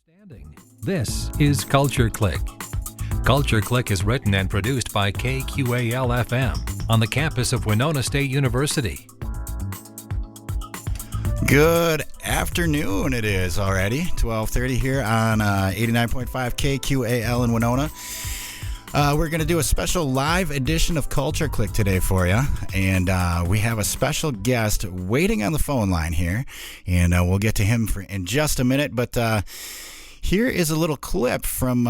Understanding. This is Culture Clique. Culture Clique is written and produced by KQAL-FM on the campus of Winona State University. Good afternoon, it is already 12:30 here on 89.5 KQAL in Winona. We're going to do a special live edition of Culture Clique today for you, and we have a special guest waiting on the phone line here, and we'll get to him in just a minute, but here is a little clip from,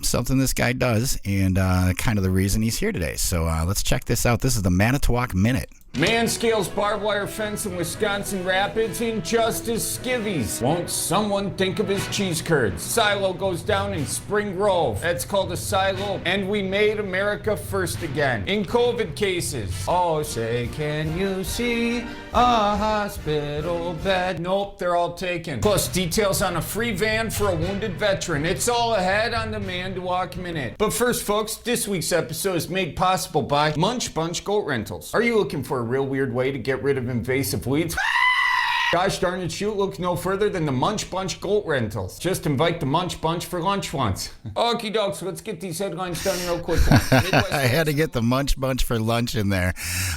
something this guy does, and kind of the reason he's here today. So let's check this out. This is the Manitowoc Minute. Man scales barbed wire fence in Wisconsin Rapids in just his skivvies. Won't someone think of his cheese curds? Silo goes down in Spring Grove. That's called a silo. And we made America first again. In COVID cases. Oh, say, can you see a hospital bed? Nope, they're all taken. Plus details on a free van for a wounded veteran. It's all ahead on the Manitowoc Minute. But first, folks, this week's episode is made possible by Munch Bunch Goat Rentals. Are you looking for a real weird way to get rid of invasive weeds? Gosh darn it, shoot, look no further than the Munch Bunch Goat Rentals. Just invite the Munch Bunch for lunch once. Okie dokes, let's get these headlines done real quick. I had to get the Munch Bunch for lunch in there.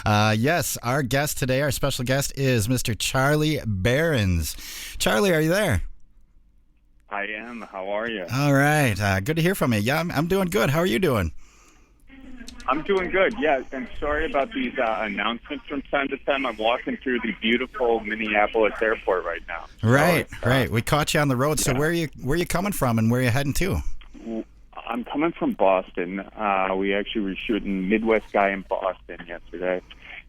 Yes, our guest today, our special guest, is Mr. Charlie Berens. Charlie, are you there? I am. How are you? All right. Good to hear from you. Yeah, I'm doing good. How are you doing? I'm doing good, yeah. And sorry about these announcements from time to time. I'm walking through the beautiful Minneapolis airport right now. Right, right. We caught you on the road. So where are you coming from and where are you heading to? I'm coming from Boston. We actually were shooting Midwest Guy in Boston yesterday.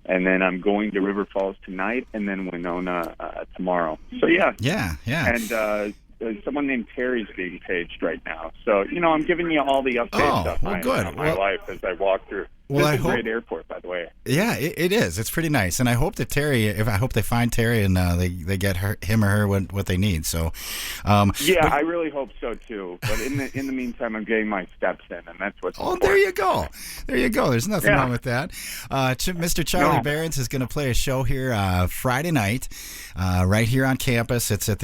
And then I'm going to River Falls tonight and then Winona tomorrow. So, yeah. Yeah. And someone named Terry's being paged right now. So, I'm giving you all the updates on my life as I walk through. Well, this is a great airport, by the way. Yeah, it is. It's pretty nice. And I hope that I hope they find Terry and they get him or her what they need. So, I really hope so, too. But in the meantime, I'm getting my steps in, and that's what's important. There you go. There's nothing wrong with that. Mr. Charlie Berens is going to play a show here Friday night, right here on campus. It's at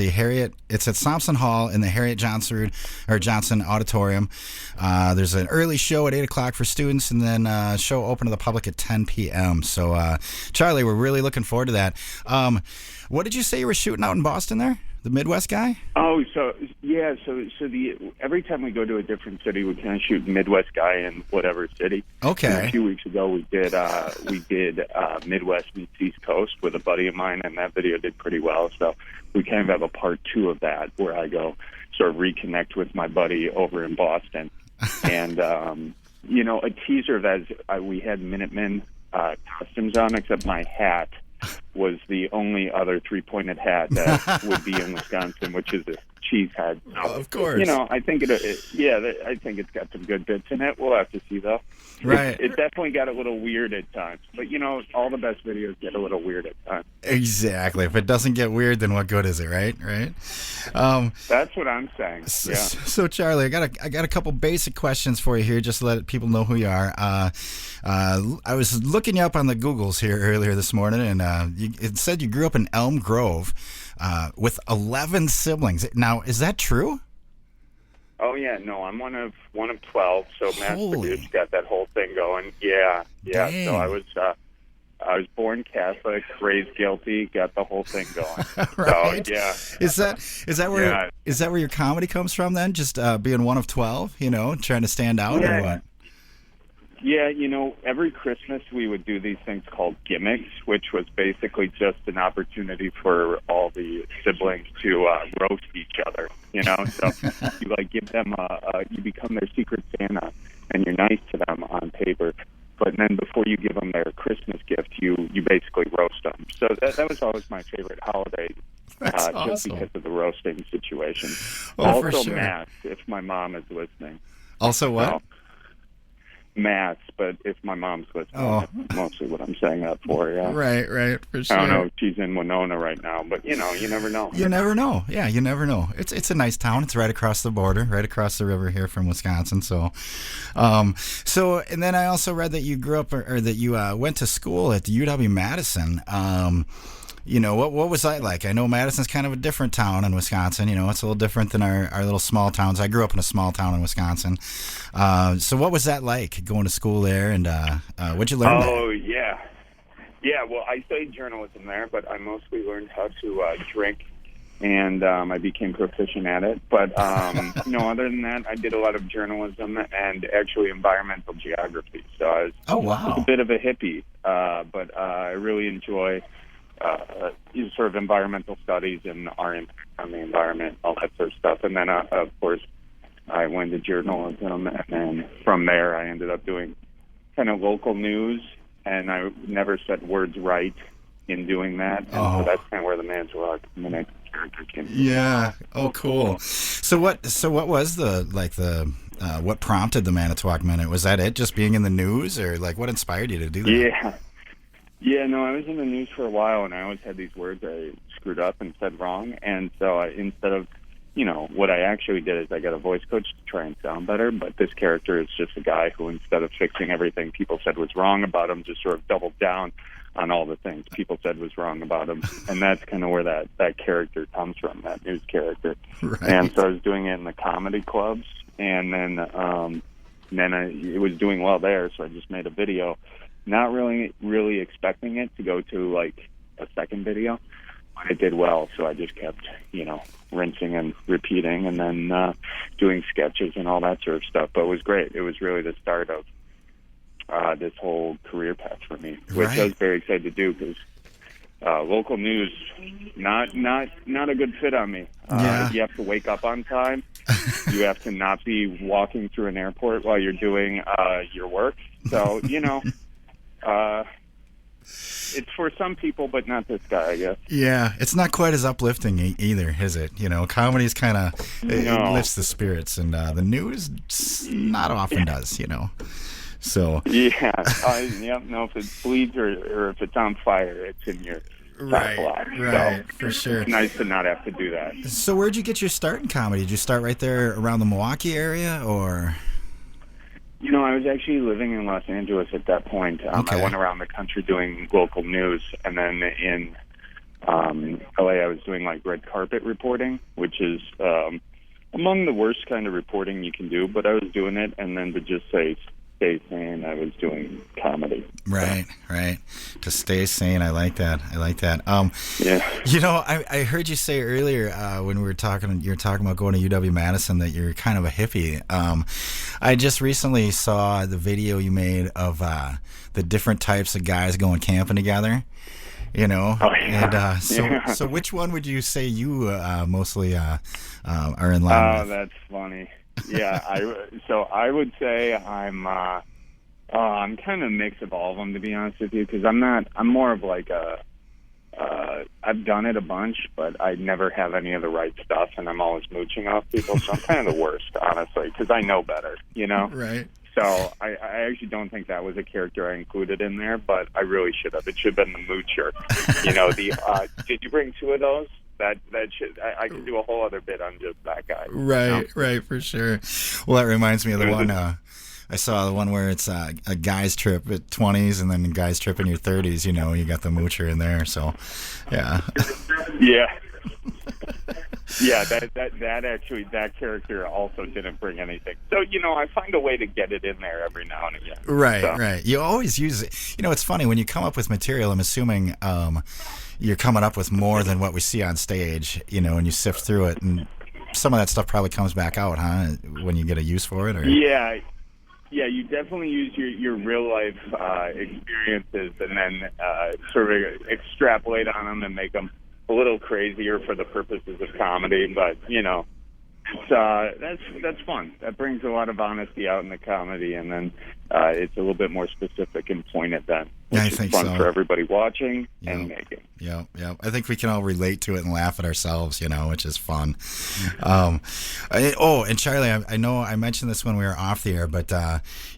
Thompson Hall in the Harriet Johnson Auditorium. There's an early show at 8 o'clock for students, and then show open to the public at 10 p.m. So, Charlie, we're really looking forward to that. What did you say you were shooting out in Boston there? The Midwest Guy? Oh, so every time we go to a different city, we kind of shoot Midwest Guy in whatever city. Okay. And a few weeks ago, we did Midwest meets East Coast with a buddy of mine, and that video did pretty well. So we kind of have a part two of that where I go sort of reconnect with my buddy over in Boston. And, a teaser of that, we had Minutemen costumes on, except my hat was the only other three-pointed hat that would be in Wisconsin, which is a cheese head. So, of course. I think I think it's got some good bits in it. We'll have to see, though. Right. It definitely got a little weird at times. But, all the best videos get a little weird at times. Exactly. If it doesn't get weird, then what good is it, right? Right. That's what I'm saying. Yeah. So, Charlie, I got a couple basic questions for you here, just to let people know who you are. I was looking you up on the Googles here earlier this morning, and it said you grew up in Elm Grove with 11 siblings. Now, is that true? Oh yeah, no, I'm one of 12. So mass produced got that whole thing going. Yeah. Dang. So I was born Catholic, raised guilty, got the whole thing going. Right. So, yeah. Is that where your comedy comes from then? Just being one of 12, trying to stand out, or what? Yeah, every Christmas we would do these things called gimmicks, which was basically just an opportunity for all the siblings to roast each other, So you give them you become their secret Santa, and you're nice to them on paper. But then before you give them their Christmas gift, you basically roast them. So that was always my favorite holiday, That's awesome. Just because of the roasting situation. Oh, for also sure. Mass, if my mom is listening. Also what? Mass, but if my mom's listening, that's mostly what I'm saying that for, yeah. Right, for sure. I don't know if she's in Winona right now, but, you never know. You never know. Yeah, you never know. It's a nice town. It's right across the border, right across the river here from Wisconsin. So, and then I also read that you grew up, or that you went to school at the UW-Madison. what was that like? I know Madison's kind of a different town in Wisconsin. It's a little different than our little small towns. I grew up in a small town in Wisconsin. So what was that like, going to school there, and what'd you learn there? Oh, yeah. Yeah, well, I studied journalism there, but I mostly learned how to drink, and I became proficient at it. But, other than that, I did a lot of journalism and actually environmental geography. So I was, a bit of a hippie, but I really enjoy sort of environmental studies and our impact on the environment, all that sort of stuff. And then, of course, I went to journalism, and then from there I ended up doing kind of local news, and I never said words right in doing that. And so that's kind of where the Manitowoc Minute character came from. Yeah. Oh, cool. So what was what prompted the Manitowoc Minute? Was that it, just being in the news, or like what inspired you to do that? Yeah. Yeah, no, I was in the news for a while, and I always had these words I screwed up and said wrong. And so instead of, what I actually did is I got a voice coach to try and sound better. But this character is just a guy who, instead of fixing everything people said was wrong about him, just sort of doubled down on all the things people said was wrong about him. And that's kind of where that character comes from, that news character. Right. And so I was doing it in the comedy clubs, and then it was doing well there, so I just made a video. Not really expecting it to go to like a second video, but it did well. So I just kept, rinsing and repeating, and then doing sketches and all that sort of stuff. But it was great. It was really the start of this whole career path for me, which I was very excited to do, because local news, not a good fit on me. You have to wake up on time. You have to not be walking through an airport while you're doing your work. So, it's for some people, but not this guy, I guess. Yeah, it's not quite as uplifting either, is it? Comedy's kind of it lifts the spirits, and the news not often does. So yeah, if it bleeds or if it's on fire, it's in your right, so for sure. It's nice to not have to do that. So where'd you get your start in comedy? Did you start right there around the Milwaukee area, or? I was actually living in Los Angeles at that point. I went around the country doing local news, and then in LA I was doing like red carpet reporting, which is among the worst kind of reporting you can do, but I was doing it, and then to just stay sane, I was doing comedy. Right. To stay sane, I like that. Yeah. I heard you say earlier when you were talking about going to UW-Madison that you're kind of a hippie. I just recently saw the video you made of the different types of guys going camping together. Oh, yeah. And so which one would you say you mostly are in line with? Oh, that's funny. Yeah, I would say I'm kind of a mix of all of them, to be honest with you, because I'm more of like I've done it a bunch, but I never have any of the right stuff, and I'm always mooching off people, so I'm kind of the worst, honestly, because I know better, Right. So I actually don't think that was a character I included in there, but I really should have. It should have been the moocher. Did you bring two of those? That should, I could do a whole other bit on just that guy. Right, for sure. Well, that reminds me of the one I saw, the one where it's a guy's trip at 20s and then a guy's trip in your 30s. You got the moocher in there. So, yeah. Yeah. Yeah, that character also didn't bring anything. So, I find a way to get it in there every now and again. Right. You always use it. It's funny when you come up with material. I'm assuming you're coming up with more than what we see on stage, and you sift through it, and some of that stuff probably comes back out, huh, when you get a use for it? Or? Yeah, you definitely use your real life experiences, and then sort of extrapolate on them and make them a little crazier for the purposes of comedy. But that's fun. That brings a lot of honesty out in the comedy, and then it's a little bit more specific and pointed then, which is fun for everybody watching and making. Yeah. I think we can all relate to it and laugh at ourselves, which is fun. And Charlie, I know I mentioned this when we were off the air, but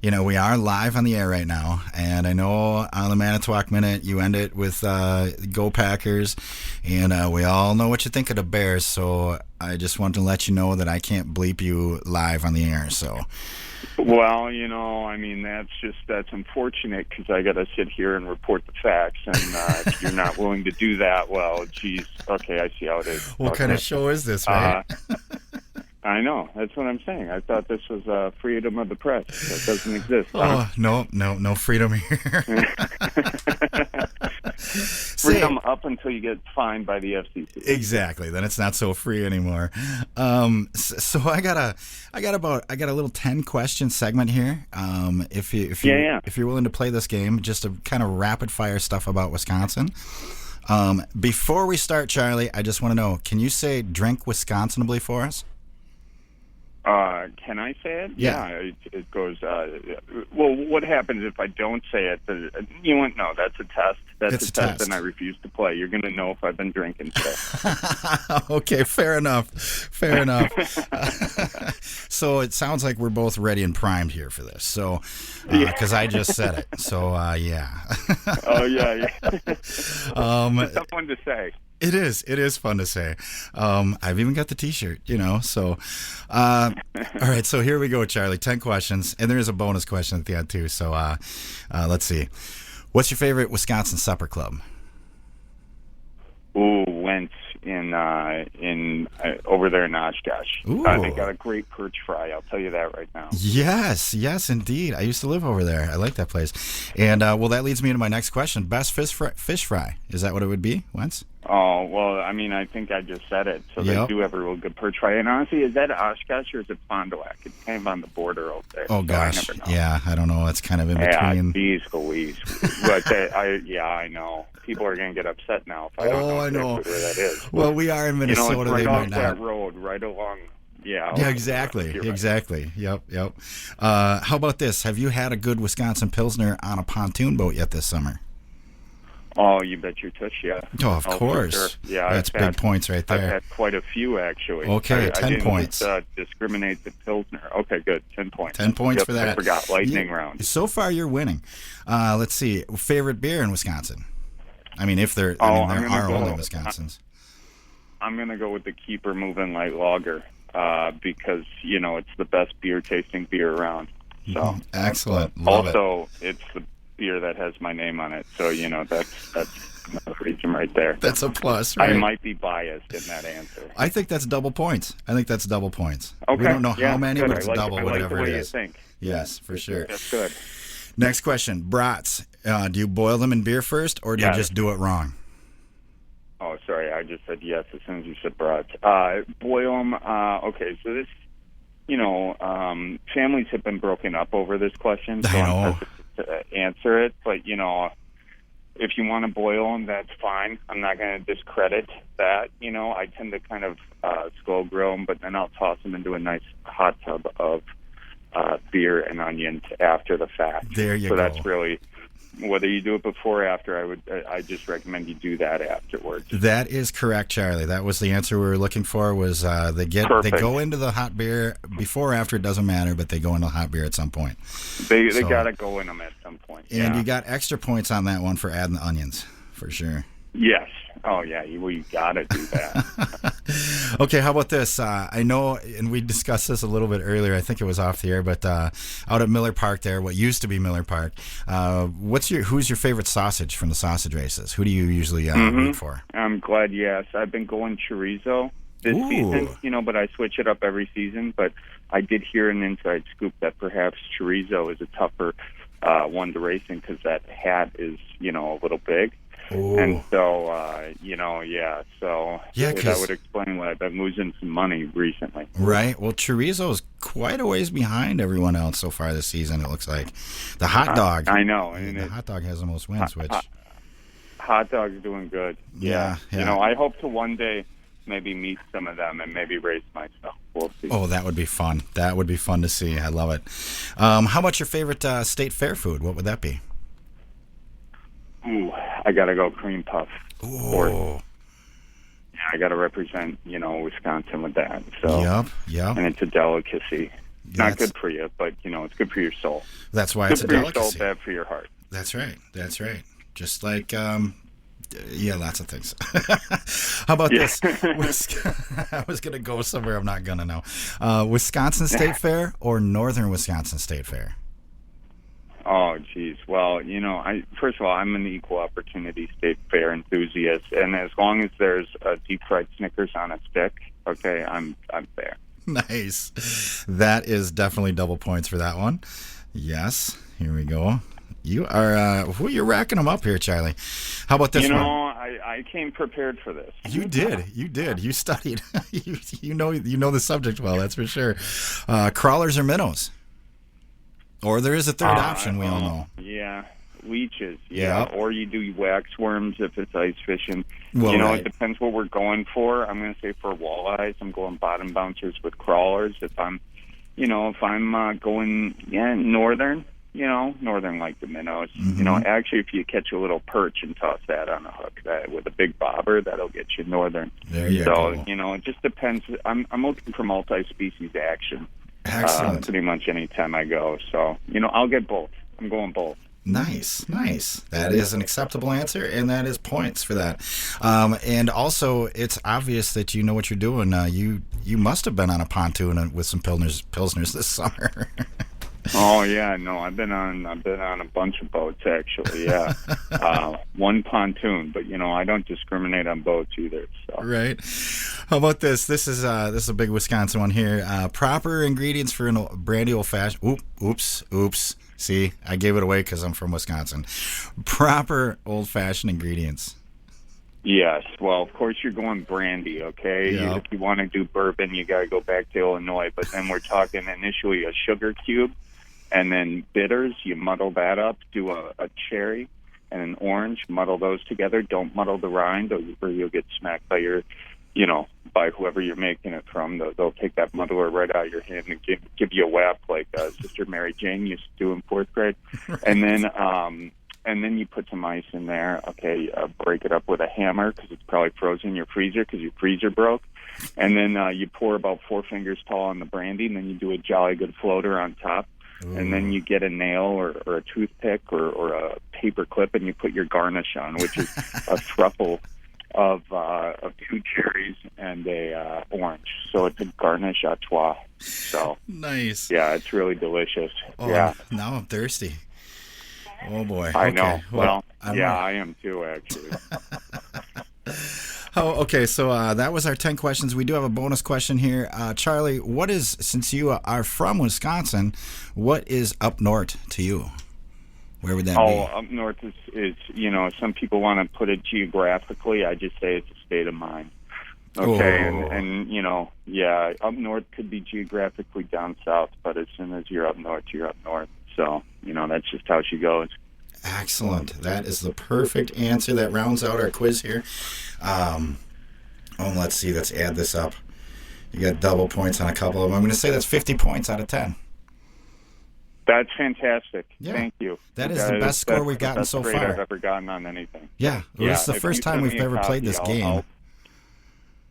we are live on the air right now, and I know on the Manitowoc Minute you end it with Go Packers, and we all know what you think of the Bears, so I just want to let you know that I can't bleep you live on the air, so... Well, and that's unfortunate because I got to sit here and report the facts, and if you're not willing to do that, well, geez, okay, I see how it is. What kind of show is this, right? I know. That's what I'm saying. I thought this was freedom of the press. That doesn't exist. Oh, no freedom here. Freedom up until you get fined by the FCC. Exactly. Then it's not so free anymore. So I got a little 10 question segment here. If you're willing to play this game, just to kind of rapid fire stuff about Wisconsin. Before we start, Charlie, I just want to know: can you say "drink Wisconsinably" for us? Can I say it? Yeah. It goes, well, what happens if I don't say it? You won't know. That's a test. That's a test, and I refuse to play. You're going to know if I've been drinking today. Okay, fair enough. So it sounds like we're both ready and primed here for this. So, because I just said it. So, yeah. Oh, yeah. It's a tough one to say. It is fun to say. I've even got the T-shirt, so. All right, so here we go, Charlie. 10 questions, and there is a bonus question at the end, too. So let's see. What's your favorite Wisconsin supper club? Ooh, Wentz in over there in Oshkosh. They got a great perch fry. I'll tell you that right now. Yes, indeed. I used to live over there. I like that place. And well, that leads me into my next question. Best fish fry. Is that what it would be, Wentz? Oh, well, I mean, I think I just said it. So they do have a real good perch fry. And honestly, is that Oshkosh or is it Fond du Lac? It's kind of on the border over there. Oh, gosh. I never know. Yeah, I don't know. It's kind of in between. Yeah, geez Louise. But I know. People are going to get upset now if I don't know exactly where that is. Well, we are in Minnesota. It's right off that road, right along. Yeah, exactly. Yep. How about this? Have you had a good Wisconsin Pilsner on a pontoon boat yet this summer? Oh, you bet your tush, yeah. Oh, of course. Sure. Yeah, that's big points right there. I've had quite a few, actually. Okay, 10 points. I didn't discriminate the Pilsner. Okay, good. 10 points. 10 points for that. I forgot. Lightning round. So far, you're winning. Let's see. Favorite beer in Wisconsin? I mean, there are only Wisconsins. I'm going to go with the Keeper Moving Light Lager because, it's the best beer-tasting beer around. So Excellent. It's the beer that has my name on it. So, that's another reason right there. That's a plus, right? I might be biased in that answer. I think that's double points. Okay. We don't know how many, but it's double, whatever it is. I like the way you think. Yes, for sure. That's good. Next question. Brats. Do you boil them in beer first, or do you just do it wrong? Oh, sorry. I just said yes as soon as you said brats. Boil them. Okay, so this, families have been broken up over this question, so I'm hesitant to answer it. But, if you want to boil them, that's fine. I'm not going to discredit that. I tend to kind of slow grill them, but then I'll toss them into a nice hot tub of beer and onions after the fact. There you go. So that's really, whether you do it before or after, I just recommend you do that afterwards. That is correct, Charlie. That was the answer we were looking for. Was they go into the hot beer before or after, it doesn't matter, but they go into hot beer at some point. They got to go in them at some point. And you got extra points on that one for adding the onions, for sure. Yes. Oh, yeah. You got to do that. Okay, how about this? I know, and we discussed this a little bit earlier. I think it was off the air, but out at Miller Park there, what used to be Miller Park, who's your favorite sausage from the sausage races? Who do you usually root for? I'm glad you asked. I've been going chorizo this season, but I switch it up every season. But I did hear an inside scoop that perhaps chorizo is a tougher one to race in because that hat is, a little big. Ooh. And so, that would explain why I've been losing some money recently. Right. Well, chorizo is quite a ways behind everyone else so far this season, it looks like. The hot dog. I know. And the hot dog has the most wins, which... Hot dog's doing good. Yeah. I hope to one day maybe meet some of them and maybe race myself. We'll see. Oh, that would be fun. That would be fun to see. I love it. How about your favorite state fair food? What would that be? Ooh, I got to go cream puff. Ooh. Yeah, I got to represent, Wisconsin with that. So, Yep. And it's a delicacy. Not good for you, but, it's good for your soul. That's why good it's a delicacy. Good for your soul, bad for your heart. That's right. Just like, lots of things. How about this? I was going to go somewhere I'm not going to know. Wisconsin State Fair or Northern Wisconsin State Fair? Oh, geez. Well, first of all, I'm an equal opportunity state fair enthusiast, and as long as there's a deep fried Snickers on a stick, okay, I'm there. Nice. That is definitely double points for that one. Yes. Here we go. You are you're racking them up here, Charlie. How about this one? I came prepared for this. You did. You studied. you know the subject well, that's for sure. Crawlers or minnows? Or there is a third option, we all know. Yeah, leeches. Yeah, Yep. or you do wax worms if it's ice fishing. Well, right. It depends what we're going for. I'm going to say for walleyes, I'm going bottom bouncers with crawlers. If I'm going northern, northern like the minnows. Mm-hmm. Actually, if you catch a little perch and toss that on a hook, that with a big bobber, that'll get you northern. There you go. It just depends. I'm looking for multi-species action. Excellent. Pretty much any time I go. So, I'll get both. I'm going both. Nice. That is an acceptable answer, and that is points for that. And also, it's obvious that you know what you're doing. You must have been on a pontoon with some pilsners this summer. Oh yeah, no, I've been on a bunch of boats actually. Yeah, one pontoon, but I don't discriminate on boats either. So. Right. How about this? This is a big Wisconsin one here. Proper ingredients for a brandy old fashioned. Oops. See, I gave it away because I'm from Wisconsin. Proper old fashioned ingredients. Yes. Well, of course you're going brandy, okay? Yep. If you want to do bourbon, you got to go back to Illinois. But then we're talking initially a sugar cube, and then bitters. You muddle that up. Do a cherry and an orange. Muddle those together. Don't muddle the rind, or you'll get smacked by by whoever you're making it from. They'll take that muddler right out of your hand and give you a whap like Sister Mary Jane used to do in 4th grade. Right. And then you put some ice in there. Okay, break it up with a hammer because it's probably frozen in your freezer because your freezer broke. And then you pour about 4 fingers tall on the brandy, and then you do a jolly good floater on top. Ooh. And then you get a nail or a toothpick or a paper clip, and you put your garnish on, which is a thruple of 2 cherries and a orange. So it's a garnish à trois. So nice. Yeah, it's really delicious. Oh, yeah. Now I'm thirsty. Oh boy. I okay. know. Well, yeah, I am too, actually. Okay, so that was our 10 questions. We do have a bonus question here. Charlie, since you are from Wisconsin, what is up north to you? Where would that be? Up north is some people want to put it geographically. I just say it's a state of mind. Okay, and up north could be geographically down south, but as soon as you're up north, you're up north. So, that's just how she goes. Excellent. That is the perfect answer. That rounds out our quiz here. Let's see. Let's add this up. You got double points on a couple of them. I'm going to say that's 50 points out of 10. That's fantastic. Yeah. Thank you. That is the best score we've gotten so far. I've ever gotten on anything. Yeah. This is the first time we've ever played this game.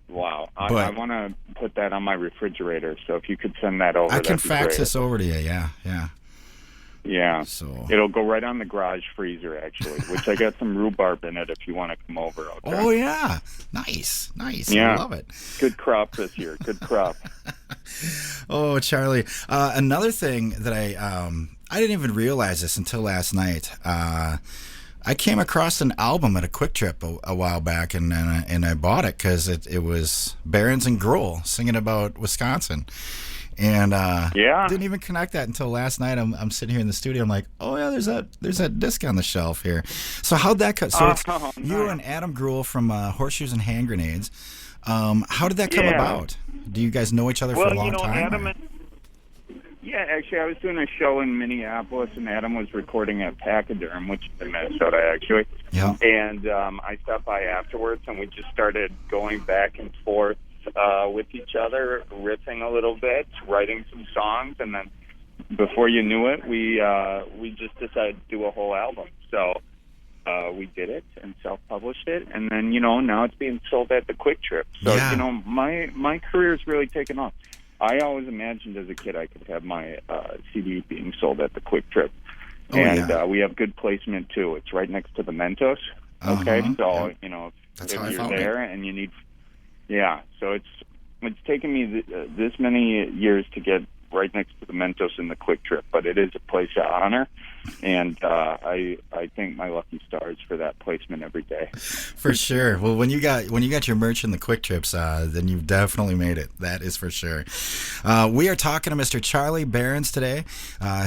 Wow. I want to put that on my refrigerator, so if you could send that over, I can fax this over to you, yeah. Yeah. So it'll go right on the garage freezer, actually, which I got some rhubarb in it if you want to come over. Okay? Oh, yeah. Nice. Yeah. I love it. Good crop this year. Good crop. Oh, Charlie. Another thing that I didn't even realize this until last night. I came across an album at a Quick Trip a while back, and I bought it because it was Berens and Grohl singing about Wisconsin. And didn't even connect that until last night. I'm sitting here in the studio. I'm like, oh yeah, there's that disc on the shelf here. So how'd that cut? So it's you and Adam Grohl from Horseshoes and Hand Grenades. How did that come about? Do you guys know each other for a long time? Actually, I was doing a show in Minneapolis, and Adam was recording at Pachyderm, which is in Minnesota, actually. Yeah. And I stopped by afterwards, and we just started going back and forth with each other, riffing a little bit, writing some songs, and then before you knew it, we just decided to do a whole album. So we did it and self-published it, and then now it's being sold at the Quick Trip. So my career's really taken off. I always imagined as a kid I could have my CD being sold at the Quick Trip, we have good placement too. It's right next to the Mentos. Okay, so That's if how I you're found there and you need. Yeah, so it's taken me this many years to get right next to the Mentos and the Quick Trip, but it is a place of honor, and I thank my lucky stars for that placement every day. For sure. Well, when you got your merch in the Quick Trips, then you've definitely made it. That is for sure. We are talking to Mr. Charlie Berens today.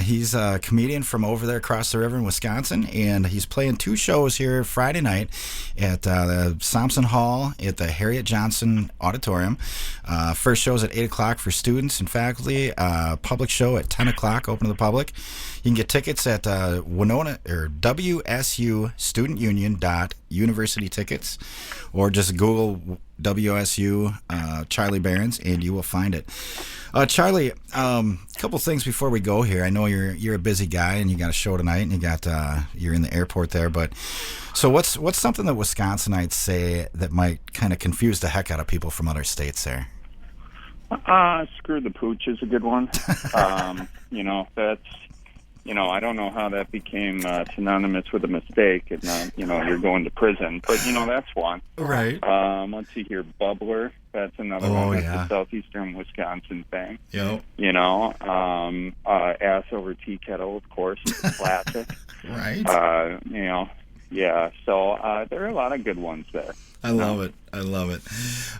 He's a comedian from over there across the river in Wisconsin, and he's playing 2 shows here Friday night at the Thompson Hall at the Harriet Johnson Auditorium. First show is at 8 o'clock for students and faculty. Public show at 10 o'clock, open to the public. You can get tickets at Winona or WSU Student Union .University tickets, or just Google WSU Charlie Berens and you will find it. Charlie, a couple things before we go here. I know you're a busy guy and you got a show tonight and you're in the airport there, but so what's something that Wisconsinites say that might kind of confuse the heck out of people from other states there? Screw the pooch is a good one. That's, I don't know how that became synonymous with a mistake, and you're going to prison. But that's one. Right. Let's see here, bubbler. That's another one. That's a southeastern Wisconsin thing. Yep. Ass over tea kettle, of course, is a classic. Right. Yeah. So there are a lot of good ones there. I love it.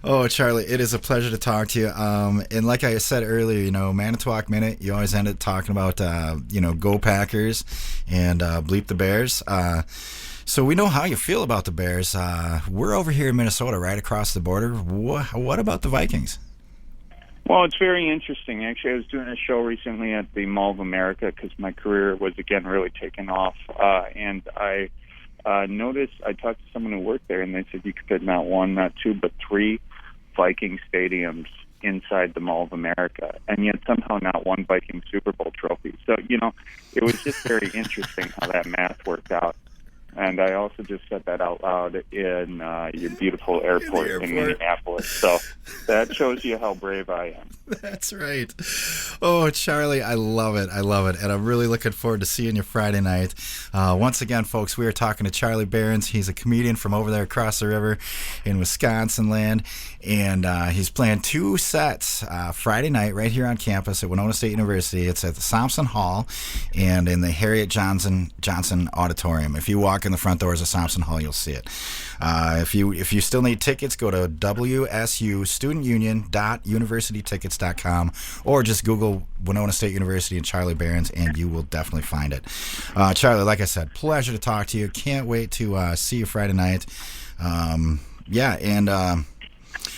Oh, Charlie, it is a pleasure to talk to you. And like I said earlier, Manitowoc Minute, you always end it talking about, Go Packers and Bleep the Bears. So we know how you feel about the Bears. We're over here in Minnesota, right across the border. What about the Vikings? Well, it's very interesting. Actually, I was doing a show recently at the Mall of America because my career was, again, really taking off. And I noticed, I talked to someone who worked there, and they said you could fit not 1, not 2, but 3 Viking stadiums inside the Mall of America, and yet somehow not 1 Viking Super Bowl trophy. So, it was just very interesting how that math worked out. And I also just said that out loud in your beautiful airport in Minneapolis. So that shows you how brave I am. That's right. Oh, Charlie, I love it. And I'm really looking forward to seeing you Friday night. Once again, folks, we are talking to Charlie Berens. He's a comedian from over there across the river in Wisconsin land. And he's playing 2 sets Friday night right here on campus at Winona State University. It's at the Thompson Hall and in the Harriet Johnson Auditorium. If you walk in the front doors of Thompson Hall, you'll see it. If you still need tickets, go to WSU Student Union .universitytickets.com or just Google Winona State University and Charlie Berens, and you will definitely find it. Charlie, like I said, pleasure to talk to you. Can't wait to see you Friday night.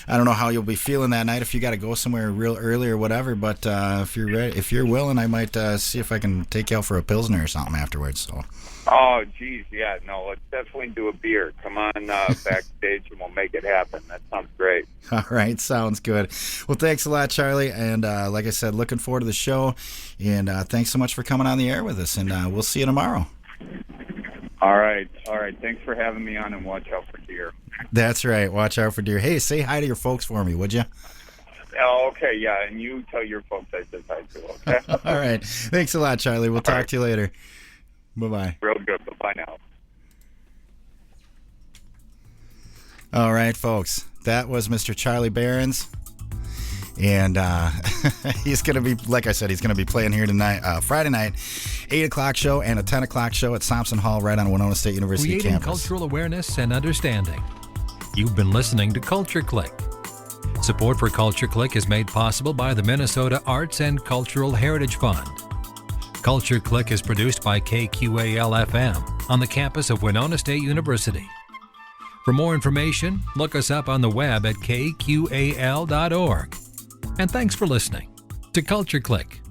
I don't know how you'll be feeling that night if you got to go somewhere real early or whatever, but if you're ready, if you're willing, I might see if I can take you out for a Pilsner or something afterwards. So. Oh, geez, yeah, no, let's definitely do a beer. Come on backstage and we'll make it happen. That sounds great. All right, sounds good. Well, thanks a lot, Charlie, and like I said, looking forward to the show, and thanks so much for coming on the air with us, and we'll see you tomorrow. All right. Thanks for having me on, and watch out for deer. That's right, watch out for deer. Hey, say hi to your folks for me, would you? Oh, okay, yeah, and you tell your folks I said hi too, okay? All right, thanks a lot, Charlie. We'll talk to you later. Bye-bye. Real good. Bye-bye now. All right, folks. That was Mr. Charlie Berens. And he's going to be, like I said, he's going to be playing here tonight, Friday night, 8 o'clock show and a 10 o'clock show at Thompson Hall right on Winona State University Creating campus. Cultural awareness and understanding. You've been listening to Culture Clique. Support for Culture Clique is made possible by the Minnesota Arts and Cultural Heritage Fund. Culture Clique is produced by KQAL-FM on the campus of Winona State University. For more information, look us up on the web at kqal.org. And thanks for listening to Culture Clique.